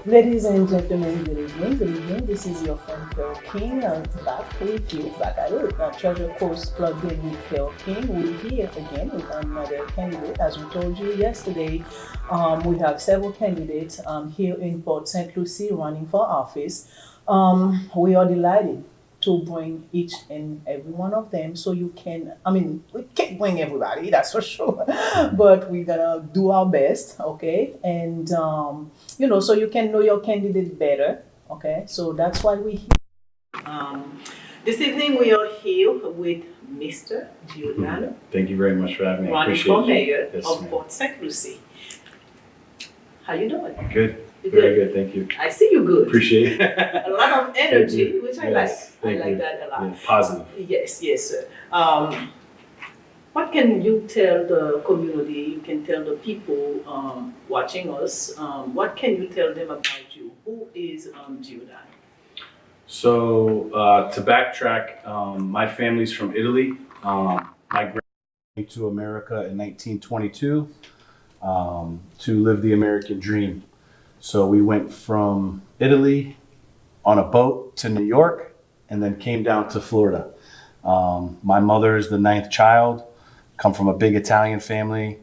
Ladies and gentlemen, good evening. Good evening. This is your friend Phil King. Back with you, back at it. Treasure Coast plugged in with Phil King. We're here again with another candidate. As we told you yesterday, we have several candidates here in Port St. Lucie running for office. We are delighted to bring each and every one of them so you can, I mean, we can't bring everybody, that's for sure, but we're gonna do our best, okay? And, so you can know your candidate better, okay? So that's why we're here. This evening we are here with Mr. Giordano, Thank you very much for having me. I running appreciate for you. mayor Yes, of ma'am. Port St. Lucie. How you doing? Good. You Very good? good. Thank you. I see you good. Appreciate it. A lot of energy, you. which I Yes, like. thank I like you. that a lot. Yeah, positive. Yes, yes, sir. What can you tell the community? You can tell the people watching us. What can you tell them about you? Who is Giordano? So to backtrack, my family's from Italy. My grandmother came to America in 1922 to live the American dream. So we went from Italy on a boat to New York and then came down to Florida. My mother is the ninth child, come from a big Italian family,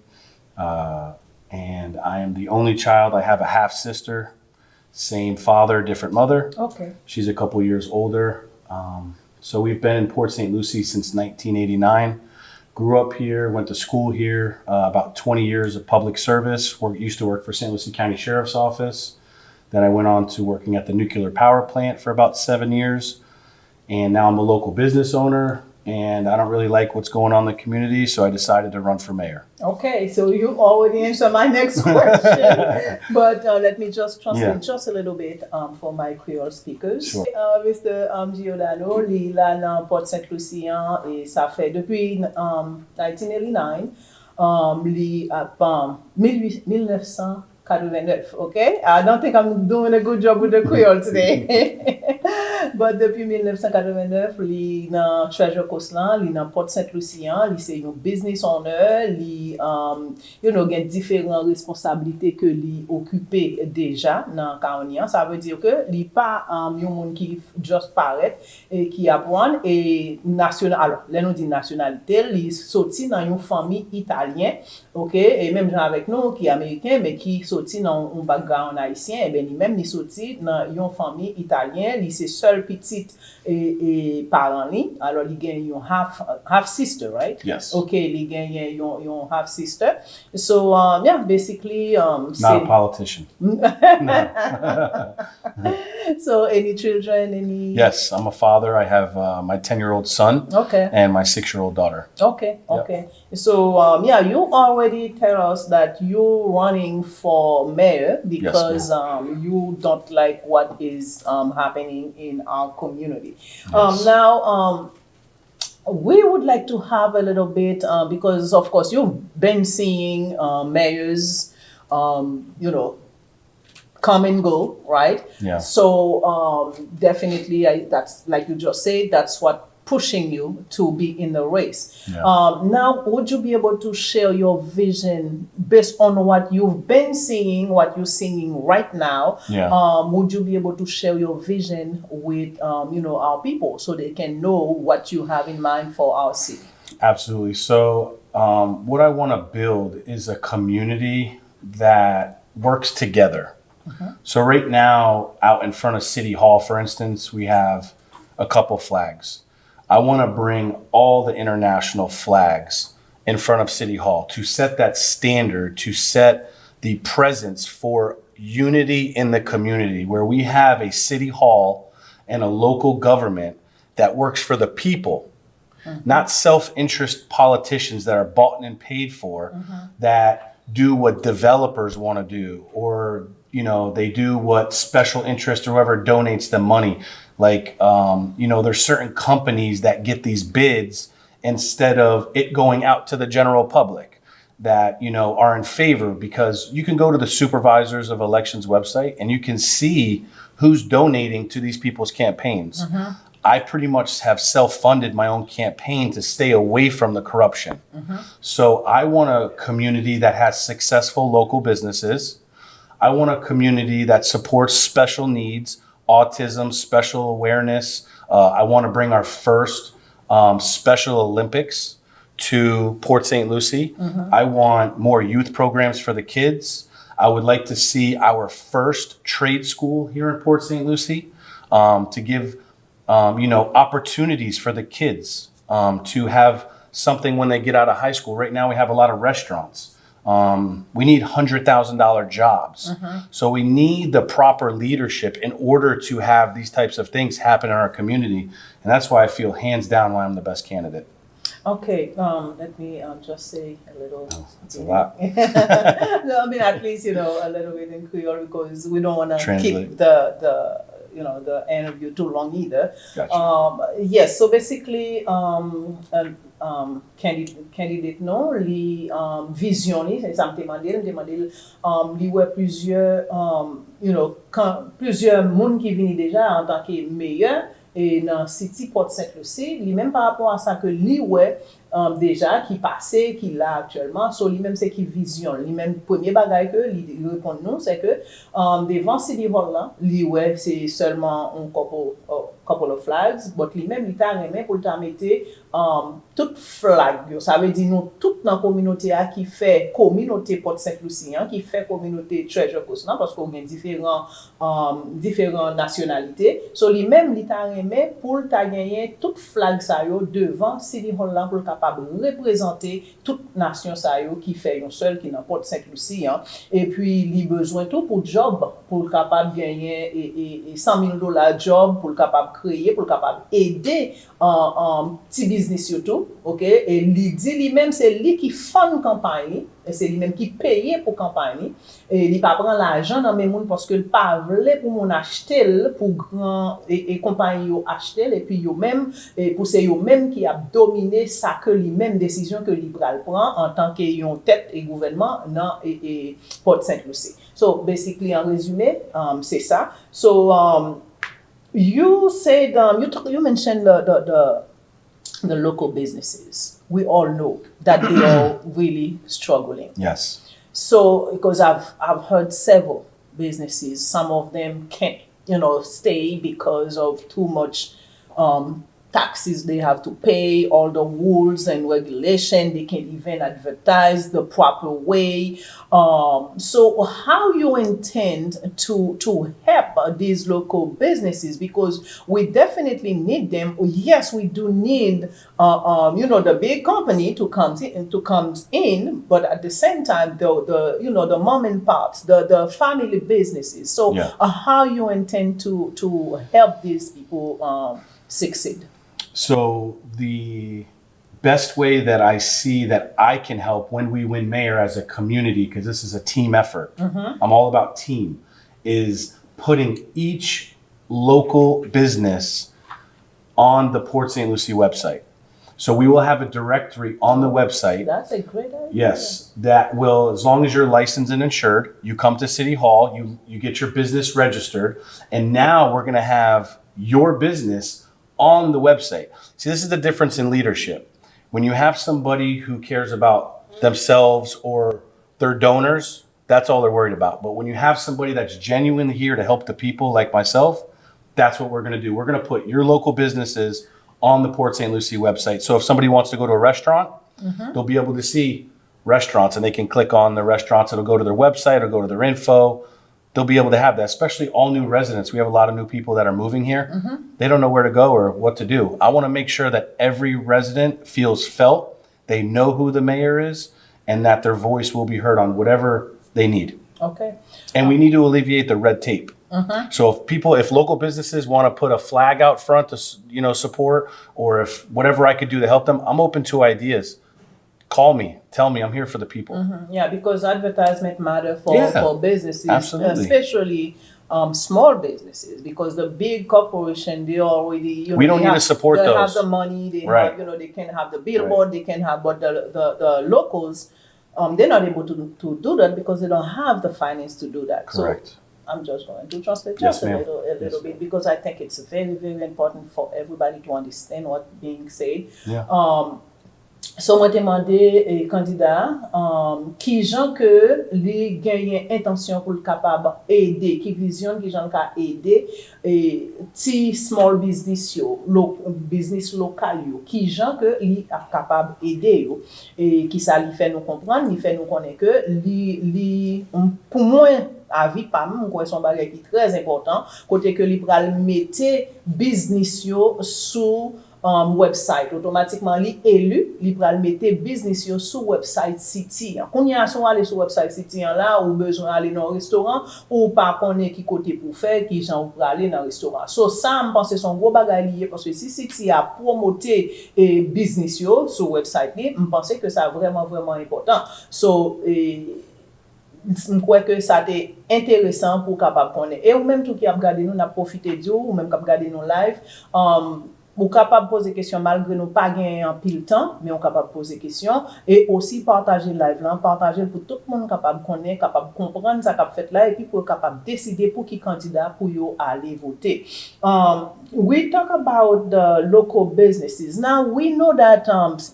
and I am the only child. I have a half sister, same father, different mother. Okay. She's a couple years older. So we've been in Port St. Lucie since 1989. Grew up here, went to school here, about 20 years of public service. Used to work for St. Lucie County Sheriff's Office. Then I went on to working at the nuclear power plant for about 7 years. And now I'm a local business owner, and I don't really like what's going on in the community, so I decided to run for mayor. Okay, so you already answered my next question, but let me just translate just a little bit for my Creole speakers. Sure. Mr. Giordano, il est là Port St. Lucie et ça fait depuis 1989, il a 1989. Okay, I don't think I'm doing a good job with the Creole today. But depuis 1989, li nan Treasure Coast lan, li nan Port St. Lucie, li se yon business owner, li gen diferent responsabilité ke li occupé deja nan kaonyan. Ça veut dire que li pa yon moun ki just paret et ki apwan et national, alors, le nou di nationalité, li soti nan yon famille italien, ok, et même gens avec nous qui américain mais qui sorti dans un background haïtien, et ben li même li sorti dans yon famille italien, li se seul petite et parent li, alors li gen yon half sister, right? Yes. Okay, li gen yon half sister. So basically Not a politician. So any children, any? Yes, I'm a father. I have my 10-year-old son and my 6-year-old daughter. Okay. So you already tell us that you're running for mayor because you don't like what is happening in our community. Yes. Now, we would like to have a little bit because, of course, you've been seeing mayors, come and go, right? Yeah. So definitely, that's like you just said, that's what pushing you to be in the race. Yeah. Now, would you be able to share your vision based on what you've been seeing, what you're seeing right now? Yeah. Would you be able to share your vision with our people so they can know what you have in mind for our city? Absolutely. So what I want to build is a community that works together. So right now, out in front of City Hall, for instance, we have a couple flags. I want to bring all the international flags in front of City Hall to set that standard, to set the presence for unity in the community, where we have a City Hall and a local government that works for the people, not self-interest politicians that are bought and paid for, that do what developers want to do, or they do what special interest or whoever donates them money. Like, there's certain companies that get these bids instead of it going out to the general public that, are in favor, because you can go to the supervisors of elections website and you can see who's donating to these people's campaigns. I pretty much have self-funded my own campaign to stay away from the corruption. So I want a community that has successful local businesses. I want a community that supports special needs, autism, special awareness. I want to bring our first Special Olympics to Port St. Lucie. I want more youth programs for the kids. I would like to see our first trade school here in Port St. Lucie to give opportunities for the kids to have something when they get out of high school. Right now we have a lot of restaurants. We need $100,000 jobs. So we need the proper leadership in order to have these types of things happen in our community. And that's why I feel hands down why I'm the best candidate. Okay, let me just say a little. It's a lot. No, I mean at least a little bit in Creole because we don't want to keep the interview too long either. Gotcha. Yes, so basically, candidate non, li vision li, c'est ça me demandé, li ouais plusieurs monde qui vini déjà en tant que meilleur et dans City Port St. Lucie, li même par rapport à ça que li ouais déjà qui passé, qui là actuellement, so lui même c'est qui vision, lui même premier bagage que lui répond nous c'est que devant City Hall là, lui ouais c'est seulement un couple of flags, but lui même il t'a remis pour t'a mettre toute flag, ça veut dire nous toute dans communauté qui fait communauté Port St. Lucie, qui fait communauté Treasure Coast là parce qu'on a différentes nationalités. So lui même il t'a remis pour t'a gagner toute flag ça yo devant City Hall là pour capable représenter toute nation ça yo qui fait un seul qui dans Port St. Lucie et puis il besoin tout pour job pour capable gagner et $100,000 job pour capable créer pour capable aider en petit business surtout, OK, et lui dit lui-même c'est lui qui fund campagne et c'est lui-même qui paye pour campagne et il pas prend l'argent dans mes monde parce que il pas veut pour mon acheter pour grand et compagnie yo acheter et puis yo même et pour c'est yo même qui a dominé ça que lui-même décision que Libral prend en tant que yon tête et gouvernement dans et Port St. Lucie. So basically en résumé c'est ça. So you said you mentioned the local businesses. We all know that they are really struggling. Yes. So because I've heard several businesses, some of them can't stay because of too much taxes they have to pay, all the rules and regulation, they can't even advertise the proper way. So how you intend to help these local businesses? Because we definitely need them. Yes, we do need the big company to come in, but at the same time the mom and pops, the family businesses. So how you intend to help these people succeed? So the best way that I see that I can help when we win mayor as a community, because this is a team effort, I'm all about team, is putting each local business on the Port St. Lucie website. So we will have a directory on the website. That's a great idea. Yes, that will, as long as you're licensed and insured, you come to City Hall, you get your business registered, and now we're going to have your business on the website. See, this is the difference in leadership. When you have somebody who cares about themselves or their donors, that's all they're worried about. But when you have somebody that's genuinely here to help the people like myself, that's what we're going to do. We're going to put your local businesses on the Port St. Lucie website. So if somebody wants to go to a restaurant, they'll be able to see restaurants and they can click on the restaurants. It'll go to their website or go to their info. They'll be able to have that, especially all new residents. We have a lot of new people that are moving here. They don't know where to go or what to do. I want to make sure that every resident feels felt, they know who the mayor is, and that their voice will be heard on whatever they need. Okay. And we need to alleviate the red tape. So if local businesses want to put a flag out front to support, or if whatever I could do to help them, I'm open to ideas. Call me, tell me, I'm here for the people. Yeah, because advertisement matter for businesses, absolutely. Especially small businesses, because the big corporation, they already we don't need to support they those. Have the money, they right. have they can have the billboard, they can have, but the locals, they're not able to do that because they don't have the finance to do that. Correct. So I'm just going to translate Yes, a little bit because I think it's very, very important for everybody to understand what's being said. Yeah. So, mwen te mande kandida ki jan ke li genyen intensyon pou l kapab ede, ki vizyon ki jan ka ede ti small business yo, business lokal yo, ki jan ke li ap kapab ede yo. Ki sa li fè nou kompran, li fè nou konen ke pou mwen avi pam, mwen kwen son bagay ki trez important, kote ke li pral mette business yo sou website. Automatiquement, li élu, li pral mette business yo sous website City. Quand y a son aller sur website City là, ou besoin aller dans un restaurant, ou pas connaît qui côté pour faire, qui gens pour aller dans un restaurant. So ça, me pense son gros bagay lié parce que si City a promoté business yo sur website li, me pense que ça vraiment vraiment important. So je crois que ça est intéressant pour capable connaître. Et ou même tout qui a regardé nous, n'a profité du ou même qui a regardé nos live, ou capable de poser question malgré nous pas gagner en pile temps, mais on capable de poser question et aussi partager live là, partager pour tout le monde capable connaître, capable comprendre ça qu'a fait là et puis pour capable décider pour qui candidat pour yo aller voter. We talk about the local businesses. Now we know that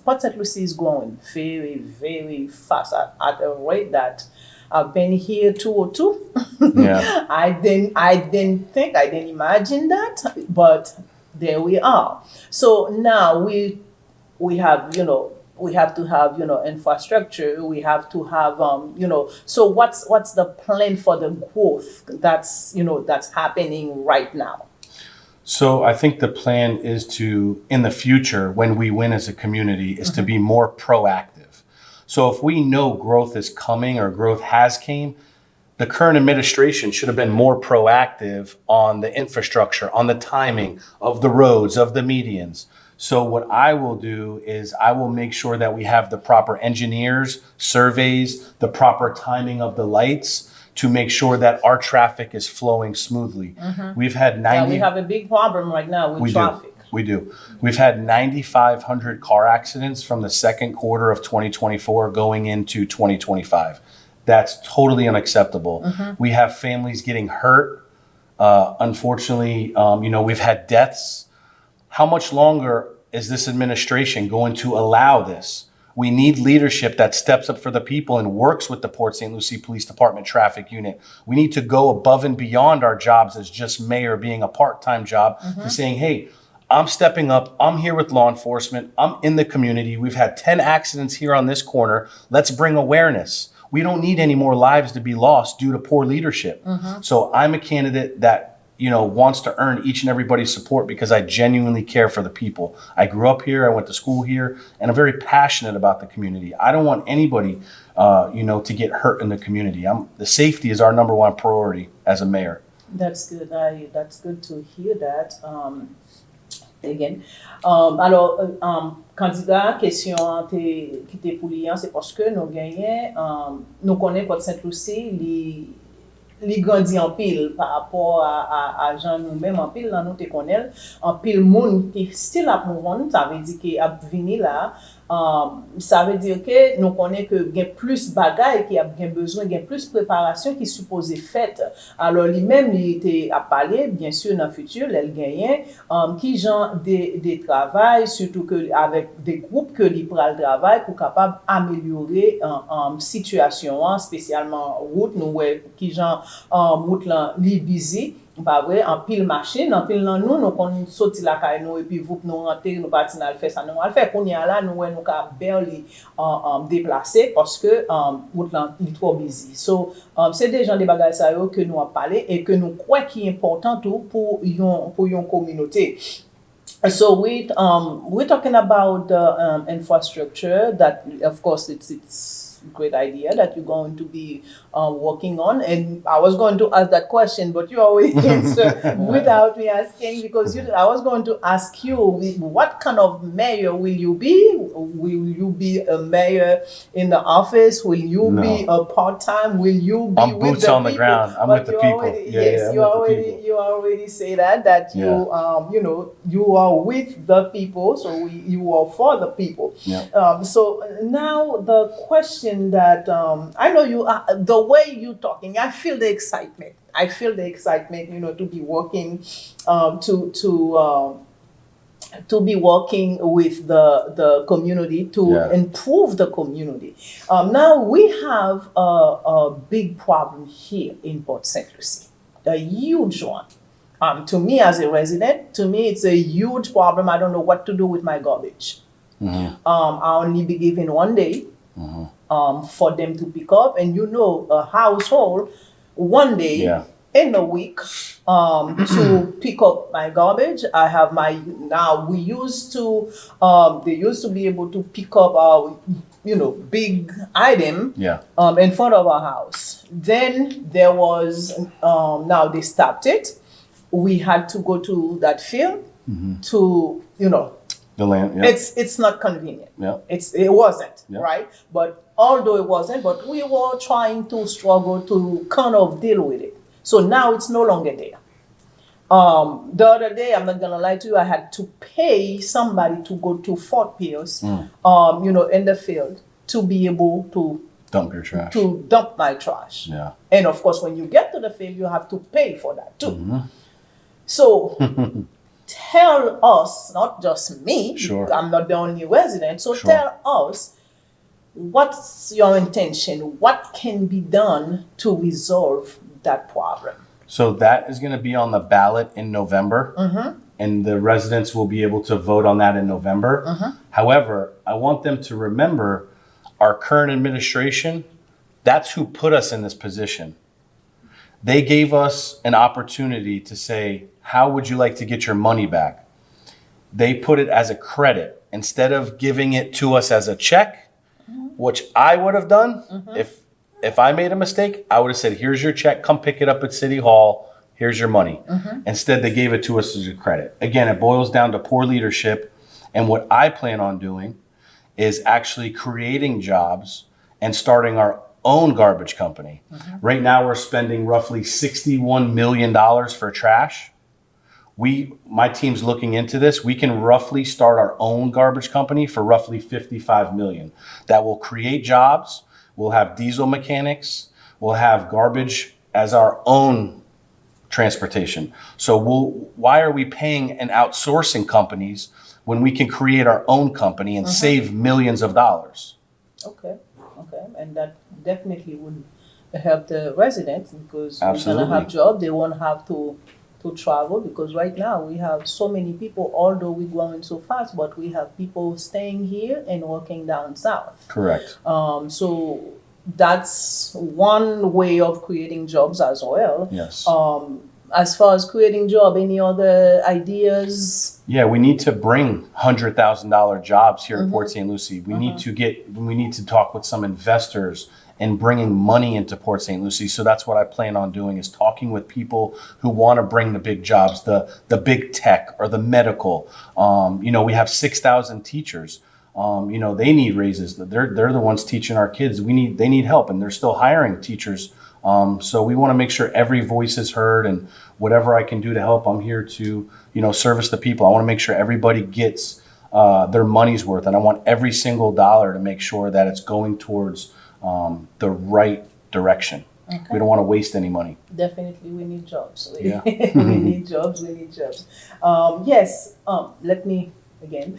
Port St. Lucie is growing very very fast at a rate that I've been here 202. Yeah. I didn't imagine that, but there we are. So now we have we have to have infrastructure. We have to have So what's the plan for the growth that's happening right now? So I think the plan is to, in the future, when we win as a community, is to be more proactive. So if we know growth is coming or growth has came, the current administration should have been more proactive on the infrastructure, on the timing of the roads, of the medians. So what I will do is I will make sure that we have the proper engineers, surveys, the proper timing of the lights to make sure that our traffic is flowing smoothly. We've had 90. We have a big problem right now with traffic. We do. We've had 9,500 car accidents from the second quarter of 2024 going into 2025. That's totally unacceptable. We have families getting hurt. Unfortunately, we've had deaths. How much longer is this administration going to allow this? We need leadership that steps up for the people and works with the Port St. Lucie Police Department Traffic Unit. We need to go above and beyond our jobs as just mayor being a part-time job to saying, hey, I'm stepping up. I'm here with law enforcement. I'm in the community. We've had 10 accidents here on this corner. Let's bring awareness. We don't need any more lives to be lost due to poor leadership. So I'm a candidate that wants to earn each and everybody's support because I genuinely care for the people. I grew up here. I went to school here, and I'm very passionate about the community. I don't want anybody, to get hurt in the community. The safety is our number one priority as a mayor. That's good. That's good to hear that. Again. Alors, candidat, question qui était pour lui, c'est parce que nous gagnons, nous connaissons Port St. Lucie, li grandi en pile par rapport à gens nous-mêmes en pile, là, nous te connaissons, en pile monde qui style à mouvement, ça veut dire qu'il a venu là, ça veut dire que nous connaissons que il y a plus bagaille qui a besoin, il y a plus préparation qui supposé faite. Alors lui-même il était à parler bien sûr dans le futur, elle gagne qui genre des travail surtout que avec des groupes que li pral travail pour capable améliorer situation spécialement route nous qui genre route là li busy pas vrai en pile machine en pile dans nous qu'on sorti la caille nous et puis vous nous rentrer nous partir dans le faire ça nous va le faire qu'on y a là nous ka barely déplacer parce que route là il trop busy. So c'est des gens des bagages ça que nous a parlé et que nous croit qui est important tout pour une communauté. So we're talking about the infrastructure that of course it's great idea that you're going to be working on, and I was going to ask that question but you always answer without me asking because I was going to ask you what kind of mayor will you be? Will you be a mayor in the office? Will you be a part-time? Will you be I'm with boots the on the people? ground. I'm with the people. You already say that you you are with the people, so you are for the people. Yeah. So now the question that I know you are, the way you talking, I feel the excitement. to be working with the community to improve the community. Now we have a big problem here in Port St. Lucie, a huge one. To me as a resident, to me it's a huge problem. I don't know what to do with my garbage. I only be given 1 day for them to pick up, and a household 1 day in a week to pick up my garbage. I have we used to they used to be able to pick up our big item in front of our house. Then there was now they stopped it. We had to go to that field to the land. It's not convenient. It wasn't right, but although it wasn't, but we were trying to struggle to kind of deal with it. So now it's no longer there. The other day, I'm not gonna lie to you, I had to pay somebody to go to Fort Pierce, in the field to be able to dump your trash. To dump my trash. And of course, when you get to the field, you have to pay for that too. So tell us, not just me, I'm not the only resident, so tell us, what's your intention? What can be done to resolve that problem? So that is going to be on the ballot in November, and the residents will be able to vote on that in November. However, I want them to remember our current administration, that's who put us in this position. They gave us an opportunity to say, how would you like to get your money back? They put it as a credit instead of giving it to us as a check, which I would have done. If I made a mistake, I would have said, here's your check, come pick it up at City Hall, here's your money. Instead, they gave it to us as a credit. Again, it boils down to poor leadership. And what I plan on doing is actually creating jobs and starting our own garbage company. Right now, we're spending roughly $61 million for trash. My team's looking into this. We can roughly start our own garbage company for roughly $55 million. That will create jobs. We'll have diesel mechanics. We'll have garbage as our own transportation. So why are we paying and outsourcing companies when we can create our own company and save millions of dollars? Okay. And that definitely would help the residents, because we're going to have jobs. They won't have to travel, because right now we have so many people, although we're growing so fast, but we have people staying here and working down south. Correct. So that's one way of creating jobs as well. Yes. As far as creating job, any other ideas? Yeah, we need to bring $100,000 jobs here at Port St. Lucie. We need to talk with some investors and bringing money into Port St. Lucie. So that's what I plan on doing, is talking with people who want to bring the big jobs, the big tech or the medical. We have 6,000 teachers. They need raises. They're the ones teaching our kids. They need help, and they're still hiring teachers. So we want to make sure every voice is heard, and whatever I can do to help, I'm here to, service the people. I want to make sure everybody gets their money's worth, and I want every single dollar to make sure that it's going towards the right direction. Okay. We don't want to waste any money. Definitely, we need jobs. We need jobs. Yes. Let me again.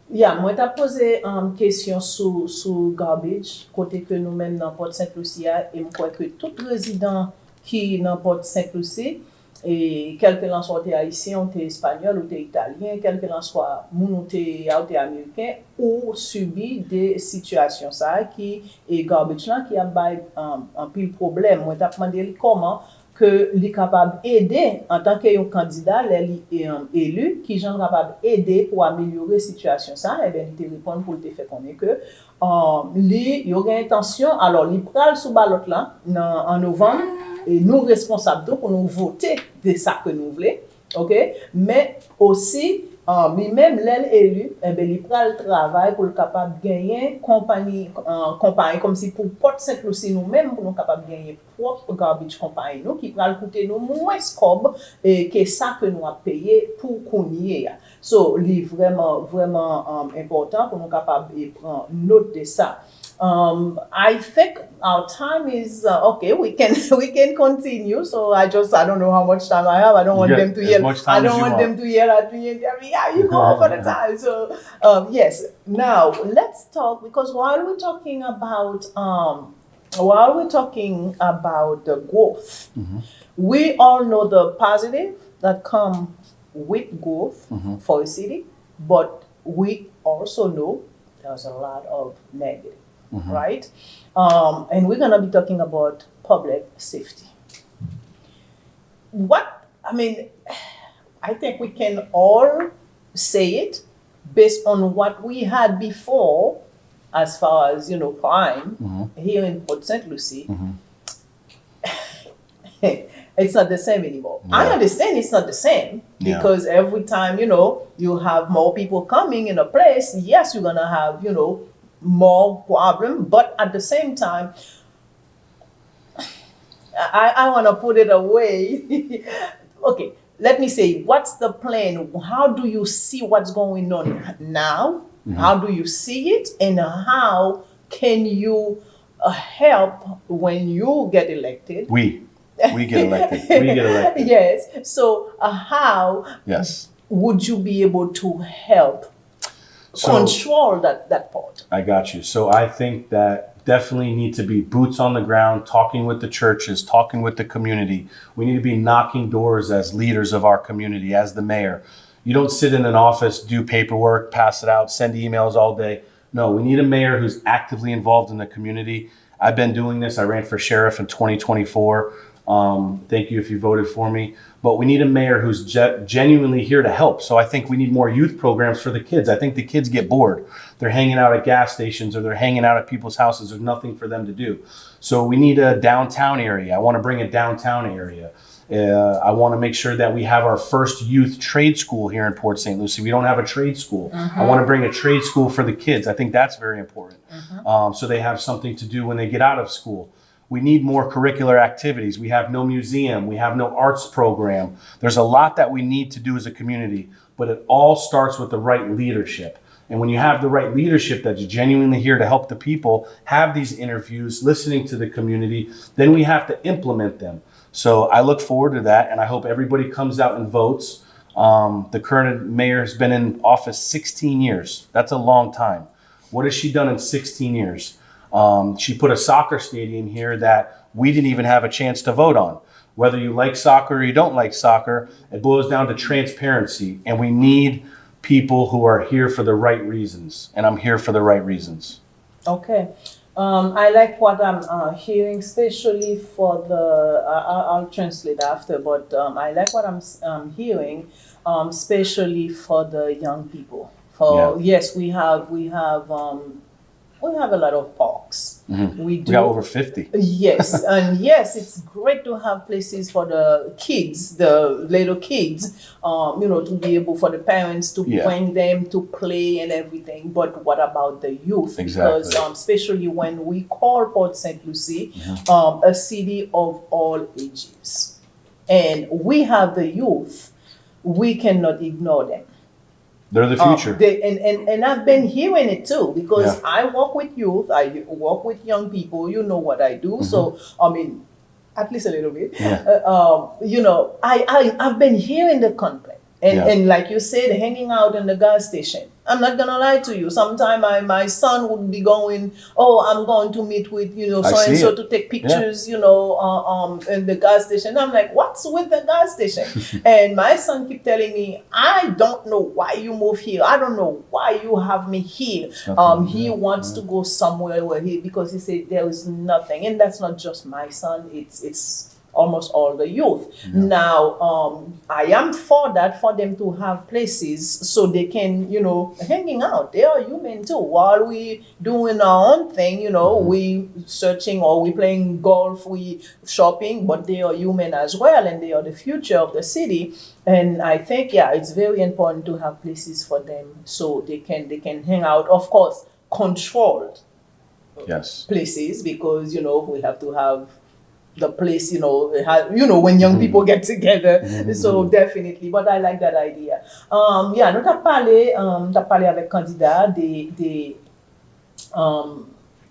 Mwen ta pose question sou garbage, kote ke nou men nan Port St. Lucie, et mwen ke tout rezidant ki nan Port St. Lucie, et kelke lan soit te haïtien, ou te espagnol, ou te italien, kelke lan soit moun ou te américain, ou subi de situation sa ki garbage lan ki a bay an pil problem. Mwen ta pmande li koman que li capable aider en tant que un candidat les élu qui j'en capable aider pour améliorer situation ça, et bien il te répond pour te faire connaître que li yo gen intention, alors li pral sous ballot là en novembre, et nous responsables pour nous voter de ça que nous voulons, OK, mais aussi lui-même l'elle élu, il prend le travail pour le capable gagner compagnie comme si pour Port St. Lucie nous-mêmes pour nous capable gagner propre garbage compagnie nous qui prend coûter nous moins cob que ça que nous a payé pour connaître. So, c'est vraiment important pour nous capable prendre note de ça. I think our time is okay. We can we can continue. So I don't know how much time I have. I don't You want got them to as yell. much I time as don't you want want. them to yell at me and tell me, "Yeah, you go for the time." So yes. Now let's talk because while we're talking about the growth, we all know the positive that come with growth for a city, but we also know there's a lot of negative, right? And we're gonna be talking about public safety. What I mean, I think we can all say it based on what we had before, as far as crime here in Port St. Lucie. It's not the same anymore. I Yeah. understand it's not the same Yeah. because every time you have more people coming in a place, yes, you're gonna have more problem, but at the same time, I want to put it away. Okay, let me say, what's the plan? How do you see what's going on now? How do you see it, and how can you help when you get elected? We get elected. We get elected. Yes. So, how Yes. would you be able to help So control that part? I got you. So I think that definitely need to be boots on the ground, talking with the churches, talking with the community. We need to be knocking doors as leaders of our community, as the mayor. You don't sit in an office, do paperwork, pass it out, send emails all day. No, we need a mayor who's actively involved in the community. I've been doing this. I ran for sheriff in 2024. Thank you if you voted for me. But we need a mayor who's genuinely here to help. So I think we need more youth programs for the kids. I think the kids get bored. They're hanging out at gas stations or they're hanging out at people's houses. There's nothing for them to do. So we need a downtown area. I want to bring a downtown area. I want to make sure that we have our first youth trade school here in Port St. Lucie. We don't have a trade school. I want to bring a trade school for the kids. I think that's very important. So they have something to do when they get out of school. We need more curricular activities. We have no museum. We have no arts program. There's a lot that we need to do as a community, but it all starts with the right leadership. And when you have the right leadership that's genuinely here to help the people, have these interviews, listening to the community, then we have to implement them. So I look forward to that, and I hope everybody comes out and votes. The current mayor has been in office 16 years. That's a long time. What has she done in 16 years? She put a soccer stadium here that we didn't even have a chance to vote on. Whether you like soccer or you don't like soccer, it boils down to transparency. And we need people who are here for the right reasons. And I'm here for the right reasons. Okay. I like what I'm hearing, especially for the. I'll translate after, but I like what I'm hearing, especially for the young people. Yes, we have a lot of parks. We do. We got over 50. Yes, and yes, it's great to have places for the kids, the little kids, to be able for the parents to bring them to play and everything. But what about the youth? Exactly. Because especially when we call Port St. Lucie a city of all ages, and we have the youth, we cannot ignore them. They're the future. And I've been hearing it too because I work with youth, I work with young people. You know what I do, so I mean, at least a little bit. I've been hearing the complaint, and like you said, hanging out in the gas station. I'm not gonna lie to you. Sometimes my son would be going, I'm going to meet with so and so to take pictures, in the gas station. I'm like, what's with the gas station? And my son keep telling me, I don't know why you move here. I don't know why you have me here. He wants to go somewhere because he said there is nothing, and that's not just my son. It's almost all the youth. Now, I am for that, for them to have places so they can, hanging out. They are human too. While we doing our own thing, we searching or we playing golf, we shopping, but they are human as well, and they are the future of the city. And I think, it's very important to have places for them so they can hang out. Of course, controlled places because, we have to have the place, when young people get together. So definitely, but I like that idea. Nous t'as parlé avec candidat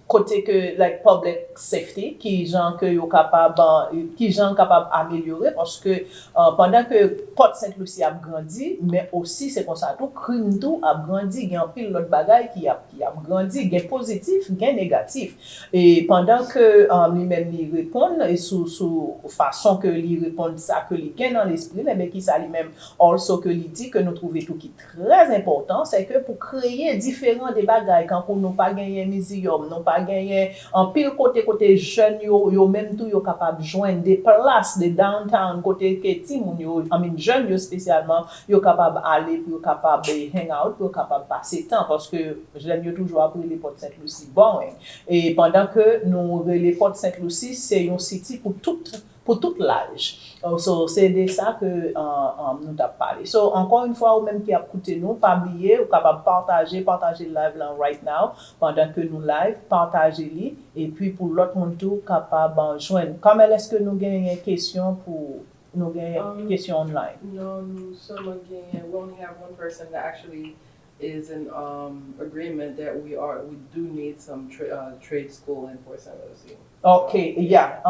côté que like public safety qui gens que yo capable qui gens capable améliorer parce que pendant que Port Saint-Lucie a grandi mais aussi c'est comme ça tout crime tout a grandi gain pile l'autre bagaille qui a grandi gain positif gain négatif et pendant que lui-même lui répond et sous façon que lui répond ça que lui gain dans l'esprit mais qui ça lui-même also que lui dit que nous trouvons tout qui très important c'est que pour créer différents des bagailles quand nous pas gagner museum non pas gagner en pile côté jeune yo même tout yo capable joindre des places de downtown côté que ti moun yo I mean jeune yo spécialement yo capable aller pour capable hang out pour capable passer temps parce que j'aime yo toujours après les Port Saint-Lucie bon et pendant que nous les Port Saint-Lucie c'est un city pour toute l'âge. So, c'est de ça que nous avons parlé. So, encore une fois, ou même qui a écouté nous, pas oublier, ou capable partager le live là right now, pendant que nous live, partager-le, et puis pour l'autre monde tout, capable joindre. Comme est-ce que nous avons une question pour nous avons une question online? No, nous sommes again, we only have one person that actually is in agreement that we do need some trade school in Port St. Lucie. Okay, yeah.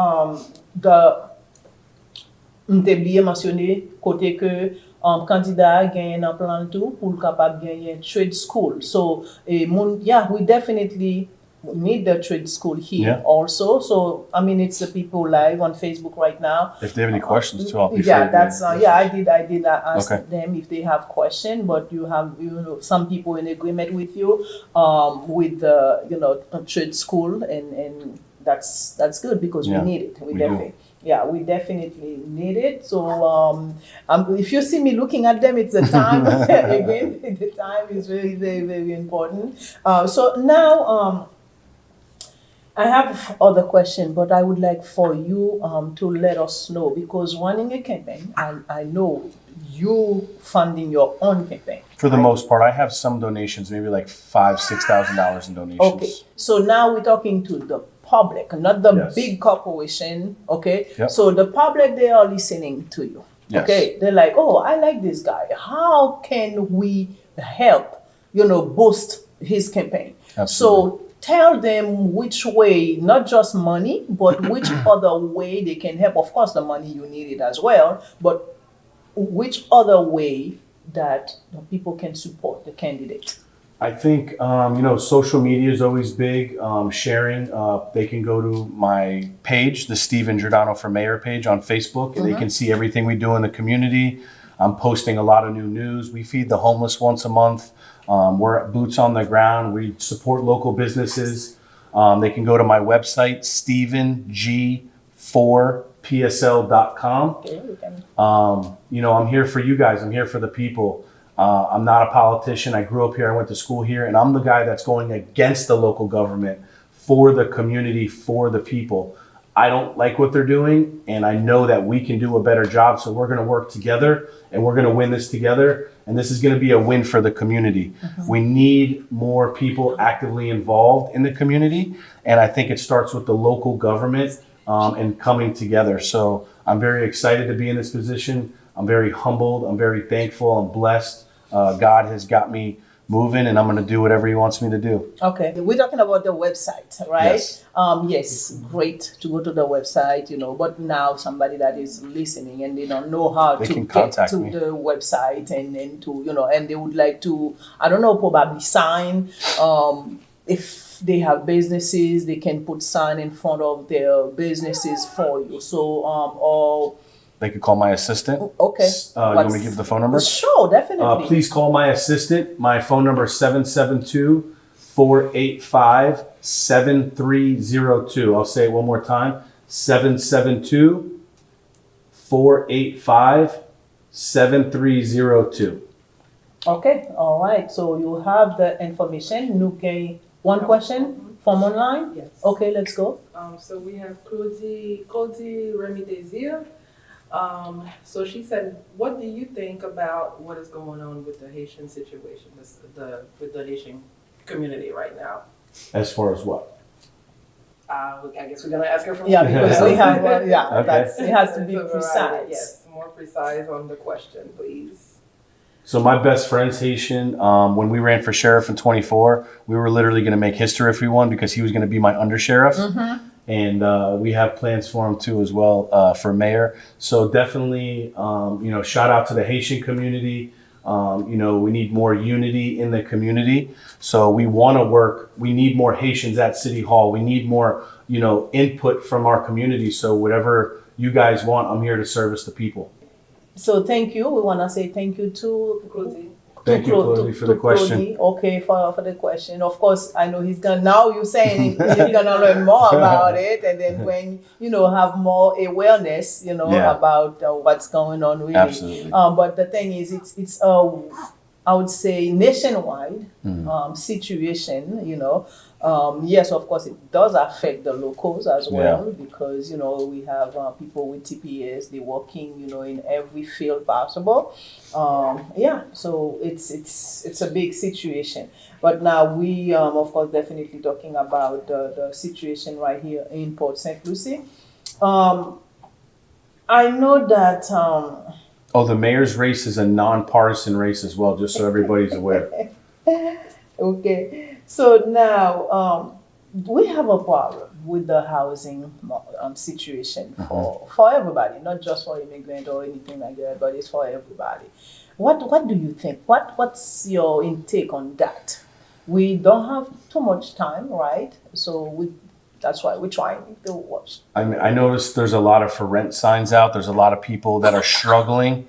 M'te oublié mentionner côté que candidat gagne un plan tout pour capable gagner trade school. So, yeah, we definitely need the trade school here also. So, I mean, it's the people live on Facebook right now. If they have any questions too, I'll be yeah, free. that's I did ask them if they have question, but you have some people in agreement with you with the trade school and that's good because we need it. We definitely need it. So if you see me looking at them, it's the time. Again, the time is very, very, very important. So now I have other question, but I would like for you to let us know because running a campaign, I know you funding your own campaign. For the most part, I have some donations, maybe like $5,000-$6,000 in donations. Okay, so now we're talking to the public, not the big corporation, okay? Yep. So the public, they are listening to you, okay? They're like, oh, I like this guy. How can we help, boost his campaign? Absolutely. So tell them which way, not just money, but which other way they can help. Of course, the money you need it as well, but which other way that the people can support the candidate? I think, social media is always big. Sharing, they can go to my page, the Steven Giordano for Mayor page on Facebook, and they can see everything we do in the community. I'm posting a lot of new news. We feed the homeless once a month. We're boots on the ground. We support local businesses. They can go to my website, StevenG4PSL.com. I'm here for you guys. I'm here for the people. I'm not a politician. I grew up here. I went to school here, and I'm the guy that's going against the local government for the community, for the people. I don't like what they're doing, and I know that we can do a better job. So we're going to work together, and we're going to win this together. And this is going to be a win for the community. We need more people actively involved in the community, and I think it starts with the local government and coming together. So I'm very excited to be in this position. I'm very humbled. I'm very thankful. I'm blessed. God has got me moving, and I'm going to do whatever He wants me to do. Okay, we're talking about the website, right? Yes, great to go to the website, but now somebody that is listening and they don't know how to get to the website and to, and they would like to, I don't know, probably sign. If they have businesses, they can put sign in front of their businesses for you. So, or they could call my assistant. Okay. You want me to give the phone number? Sure, definitely. Please call my assistant. My phone number is 772-485-7302. I'll say it one more time. 772-485-7302. Okay, all right. So you have the information. Nuke, one question from online? Yes. Okay, let's go. So we have Cody Remy Desir. So she said, what do you think about what is going on with the Haitian situation, with the Haitian community right now? As far as what? I guess we're going to ask her from because we have, Okay. it has to be precise. Yes, more precise on the question, please. So my best friend's Haitian. When we ran for sheriff in 24, we were literally going to make history if we won because he was going to be my undersheriff. And we have plans for him too as well for mayor. So definitely, shout out to the Haitian community. We need more unity in the community. So we want to work. We need more Haitians at City Hall. We need more, input from our community. So whatever you guys want, I'm here to service the people. So thank you. We want to say thank you to Claudie. Thank you, Claudie, for the question. Claudie. Okay, for the question. Of course, I know he's gonna. Now you're saying he's gonna learn more about it, and then when have more awareness, Yeah. about what's going on really. Absolutely. But the thing is, it's I would say nationwide situation. Yes, of course, it does affect the locals as well because we have people with TPS. They're working in every field possible. So it's a big situation. But now we of course definitely talking about the situation right here in Port St. Lucie. I know that. The mayor's race is a nonpartisan race as well, just so everybody's aware. Okay, so now we have a problem with the housing situation for everybody, not just for immigrant or anything like that, but it's for everybody. What do you think? What's your intake on that? We don't have too much time, right? So that's why we're trying to watch. I noticed there's a lot of for rent signs out. There's a lot of people that are struggling.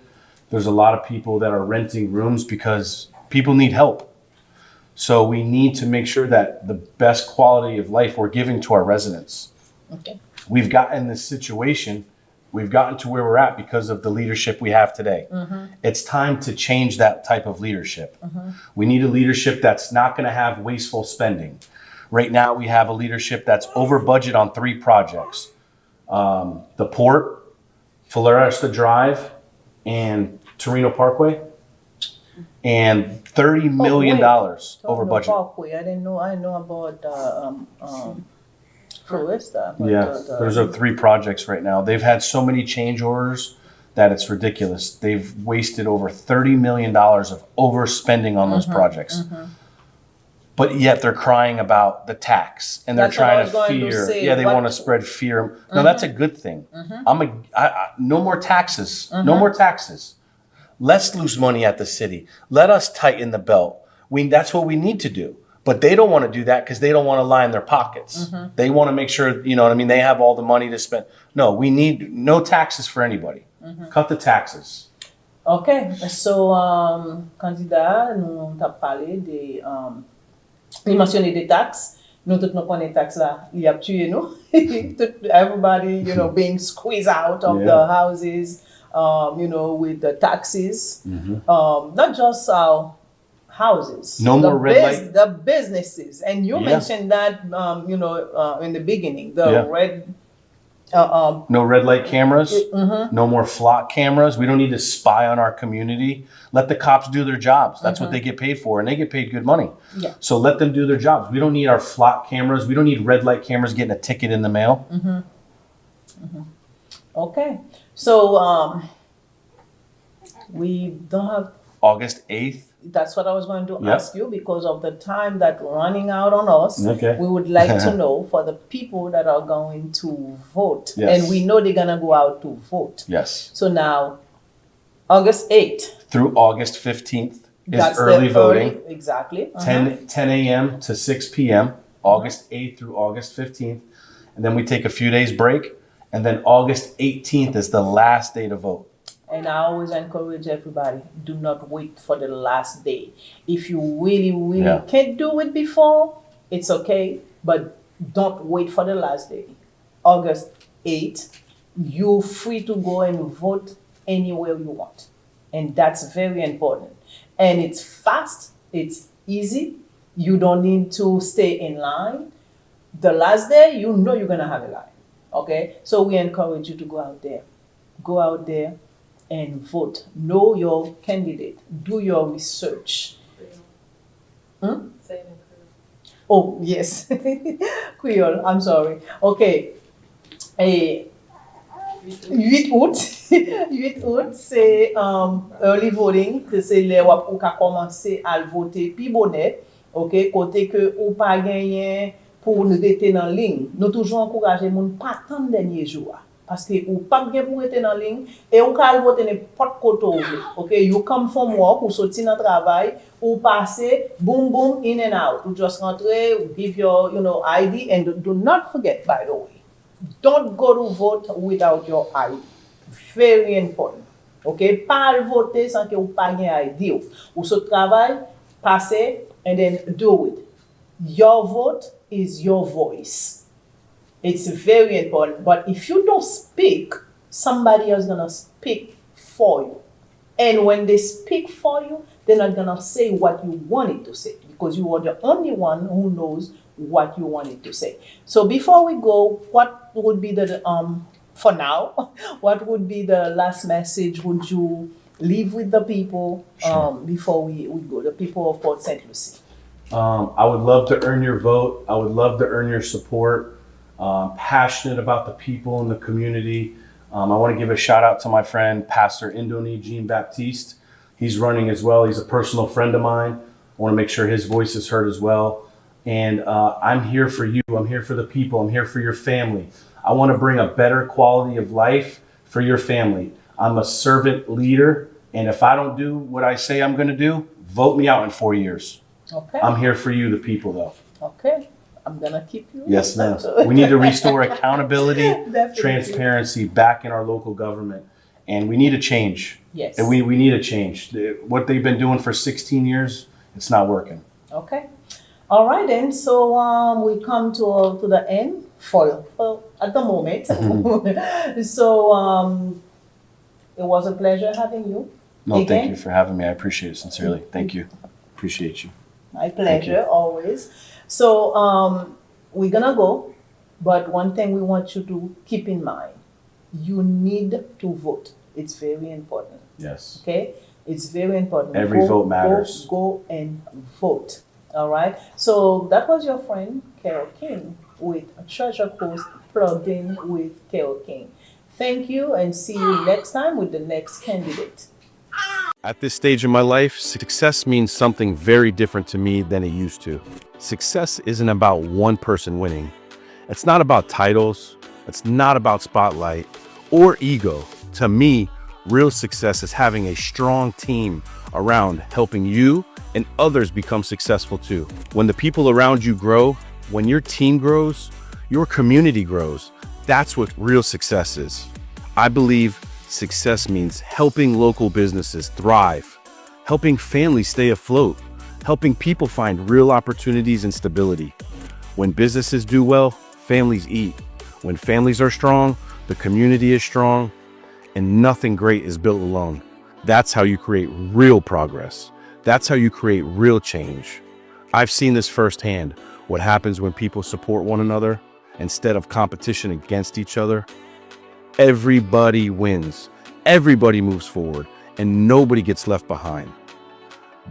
There's a lot of people that are renting rooms because people need help. So we need to make sure that the best quality of life we're giving to our residents. Okay. We've gotten this situation. We've gotten to where we're at because of the leadership we have today. It's time to change that type of leadership. We need a leadership that's not going to have wasteful spending. Right now, we have a leadership that's over budget on 3 projects. The port, Floresta Drive, and Torino Parkway. And $30 million over budget. Parkway. I didn't know. I know about Floresta. There's 3 projects right now. They've had so many change orders that it's ridiculous. They've wasted over $30 million of overspending on those projects. But yet they're crying about the tax and they're trying to fear. They want to spread fear. No, that's a good thing. No more taxes. No more taxes. Let's lose money at the city. Let us tighten the belt. That's what we need to do. But they don't want to do that because they don't want to line their pockets. They want to make sure, they have all the money to spend. No, we need no taxes for anybody. Cut the taxes. Okay, so, candidat, nous t'a parlé des, il mentionné des taxes. Nous tous nous connaissons taxes là, il a tué nous. Everybody, being squeezed out of the houses, with the taxes. Not just our houses. No more red light. The businesses. And you mentioned that, in the beginning, the red. No red light cameras. No more flock cameras. We don't need to spy on our community. Let the cops do their jobs. That's what they get paid for, and they get paid good money. Yeah. So let them do their jobs. We don't need our flock cameras. We don't need red light cameras getting a ticket in the mail. Okay. So we don't have. August 8th. That's what I was going to ask you because of the time that running out on us. Okay. We would like to know for the people that are going to vote. Yes. And we know they're going to go out to vote. Yes. So now, August 8th. Through August 15th is That's early voting. Exactly. 10 a.m. to 6 p.m. August 8th through August 15th. And then we take a few days break. And then August 18th is the last day to vote. And I always encourage everybody, do not wait for the last day. If you really can't do it before, it's okay, but don't wait for the last day. August 8th, you're free to go and vote anywhere you want. And that's very important. And it's fast, it's easy. You don't need to stay in line. The last day, you're going to have a line. Okay? So we encourage you to go out there. Go out there and vote. Know your candidate. Do your research. Say it in Creole. Oh, yes. Creole, I'm sorry. Okay. 8 août. 8 août, c'est early voting, que c'est les wap ou ka commencer à voter pi bonnet, ok, côté que ou pas gagné pour nous rester dans ligne. Nous toujours encourager moun pas tant dernier jour. Parce que ou pas bien pour rester dans ligne et ou ka voter n'importe côté, ok, you come from work ou sorti dans travail ou passer boom boom in and out. Ou just rentrer, ou give your ID and do not forget, by the way. Don't go to vote without your ID. Very important. Ok? Pas voter sans que vous pas un ID. Ou ce travail, passez and then do it. Your vote is your voice. It's very important. But if you don't speak, somebody else gonna speak for you. And when they speak for you, they're not gonna say what you wanted to say because you are the only one who knows what you wanted to say. So before we go, what would be the for now, what would be the last message would you leave with the people before we go, the people of Port St. Lucie? I would love to earn your vote. I would love to earn your support. Passionate about the people in the community. I want to give a shout out to my friend, Pastor Indoni Jean Baptiste. He's running as well. He's a personal friend of mine. I want to make sure his voice is heard as well. And I'm here for you. I'm here for the people. I'm here for your family. I want to bring a better quality of life for your family. I'm a servant leader. And if I don't do what I say I'm going to do, vote me out in 4 years. Okay. I'm here for you, the people, though. Okay. I'm going to keep you. Yes, ma'am. We need to restore accountability, Definitely. transparency back in our local government. And we need a change. Yes. And we need a change. What they've been doing for 16 years, it's not working. Okay. All right then. So we come to the end for at the moment. So it was a pleasure having you. No, again. Thank you for having me. I appreciate it sincerely. Thank you. Appreciate you. My pleasure, always. So we're gonna go, but one thing we want you to keep in mind: you need to vote. It's very important. Yes. Okay, it's very important. Every vote matters. Go and vote. All right. So that was your friend Carol King with Treasure Coast plugged in with Carol King. Thank you, and see you next time with the next candidate. At this stage in my life, success means something very different to me than it used to. Success isn't about one person winning. It's not about titles. It's not about spotlight or ego. To me, real success is having a strong team around helping you and others become successful too. When the people around you grow, when your team grows, your community grows. That's what real success is. I believe success means helping local businesses thrive, helping families stay afloat, helping people find real opportunities and stability. When businesses do well, families eat. When families are strong, the community is strong, and nothing great is built alone. That's how you create real progress. That's how you create real change. I've seen this firsthand, what happens when people support one another instead of competition against each other. Everybody wins, everybody moves forward, and nobody gets left behind.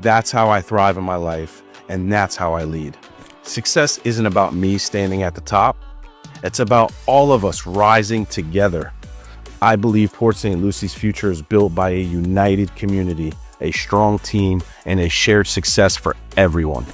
That's how I thrive in my life, and that's how I lead. Success isn't about me standing at the top. It's about all of us rising together. I believe Port St. Lucie's future is built by a united community, a strong team, and a shared success for everyone.